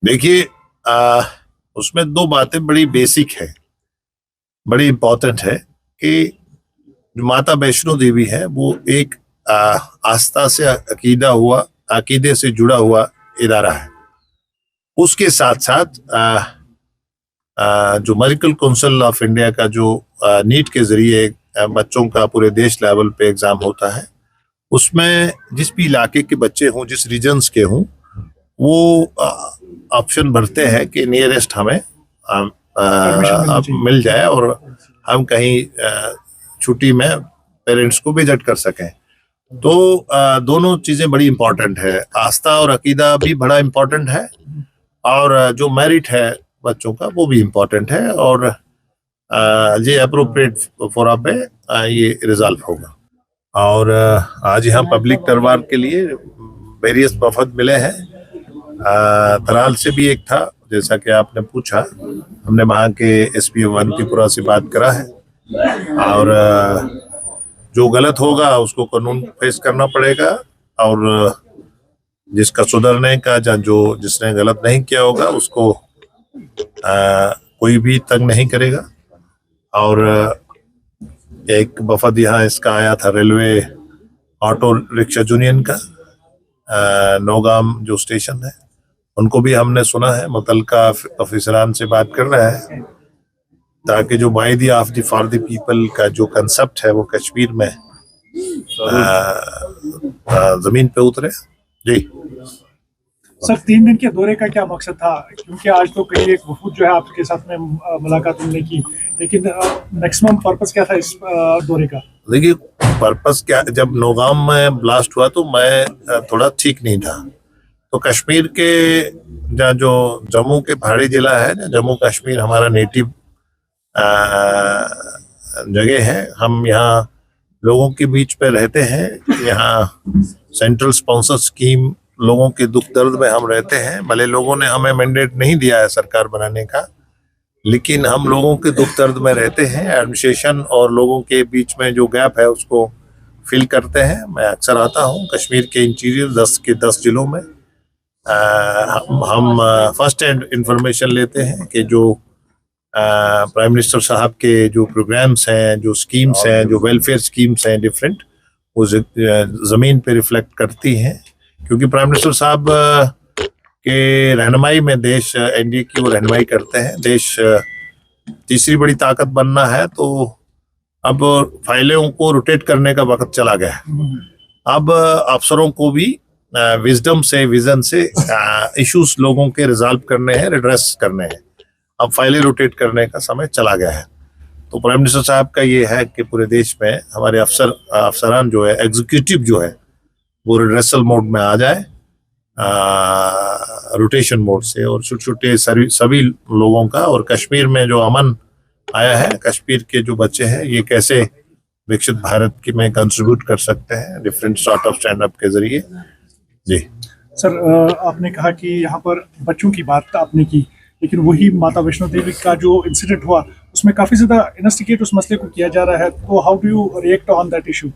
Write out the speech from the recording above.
देखिए, उसमें दो बातें बड़ी बेसिक है, बड़ी इंपॉर्टेंट है कि जो माता वैष्णो देवी है वो एक आस्था से अकीदे से जुड़ा हुआ इदारा है। उसके साथ साथ जो मेडिकल काउंसिल ऑफ इंडिया का जो नीट के जरिए बच्चों का पूरे देश लेवल पे एग्जाम होता है, उसमें जिस भी इलाके के बच्चे हों, जिस रीजन्स के हों, वो ऑप्शन भरते हैं कि नियरेस्ट हमें मिल जाए और हम कहीं छुट्टी में पेरेंट्स को विजिट कर सकें। तो दोनों चीजें बड़ी इंपॉर्टेंट है। आस्था और अकीदा भी बड़ा इंपॉर्टेंट है और जो मेरिट है बच्चों का वो भी इम्पोर्टेंट है और ये अप्रोप्रिएट फोरम पे ये रिजॉल्व होगा। और आज यहाँ पब्लिक दरबार के लिए वेरियस वफद मिले हैं। तराल से भी एक था, जैसा कि आपने पूछा। हमने वहाँ के एसपी अवंतीपुरा से बात करा है और जो गलत होगा उसको कानून फेस करना पड़ेगा और जिसका सुधरने का जो जिसने गलत नहीं किया होगा उसको कोई भी तंग नहीं करेगा। और एक वफद यहाँ इसका आया था रेलवे ऑटो रिक्शा यूनियन का, नौगाम जो स्टेशन है, उनको भी हमने सुना है, मुतल्लिका अफसरान से बात कर रहा है ताकि जो by the of the for the people का जो कंसेप्ट है वो कश्मीर में जमीन पे उतरे। जी सर, 3 दिन के दौरे का क्या मकसद था? क्योंकि आज तो कई एक वफूद जो है आपके साथ में मुलाकात हमने की, लेकिन मैक्सिमम पर्पस क्या था इस दौरे का? देखिए, पर्पस क्या, जब नौगाम में ब्लास्ट हुआ तो मैं थोड़ा ठीक नहीं था। तो कश्मीर के जहाँ जो जम्मू के पहाड़ी जिला है, जम्मू कश्मीर हमारा नेटिव जगह है। हम यहाँ लोगों के बीच पे रहते हैं। यहाँ सेंट्रल स्पॉन्सर स्कीम, लोगों के दुख दर्द में हम रहते हैं। भले लोगों ने हमें मैंडेट नहीं दिया है सरकार बनाने का, लेकिन हम लोगों के दुख दर्द में रहते हैं। एडमिनिस्ट्रेशन और लोगों के बीच में जो गैप है उसको फिल करते हैं। मैं अक्सर आता हूँ कश्मीर के इंटीरियर 10 के 10 जिलों में। हम फर्स्ट हैंड इंफॉर्मेशन लेते हैं कि जो प्राइम मिनिस्टर साहब के जो प्रोग्राम्स हैं, जो स्कीम्स हैं, जो वेलफेयर स्कीम्स हैं डिफरेंट, वो ज़मीन पे रिफ्लेक्ट करती हैं। क्योंकि प्राइम मिनिस्टर साहब के रहनुमाई में देश एनडीए की वो रहनुमाई करते हैं। देश तीसरी बड़ी ताकत बनना है, तो अब फाइलों को रोटेट करने का वक्त चला गया है। अब अफसरों को भी विजडम से, विजन से इश्यूज लोगों के रिजॉल्व करने हैं, रिड्रेस करने हैं। अब फाइलें रोटेट करने का समय चला गया है। तो प्राइम मिनिस्टर साहब का ये है कि पूरे देश में हमारे अफसरान जो है, एग्जीक्यूटिव जो है, वो रिड्रेसल मोड में आ जाए, रोटेशन मोड से, और छोटे सभी लोगों का। और कश्मीर में जो अमन आया है, कश्मीर के जो बच्चे हैं, ये कैसे विकसित भारत की में कंट्रीब्यूट कर सकते हैं different sort of stand up के जरिए। जी सर, आपने कहा कि यहाँ पर बच्चों की बात आपने की, लेकिन वही माता वैष्णो देवी का जो इंसिडेंट हुआ उसमें काफी ज्यादा इन्वेस्टिगेट उस मसले को किया जा रहा है। तो how do you react on that issue?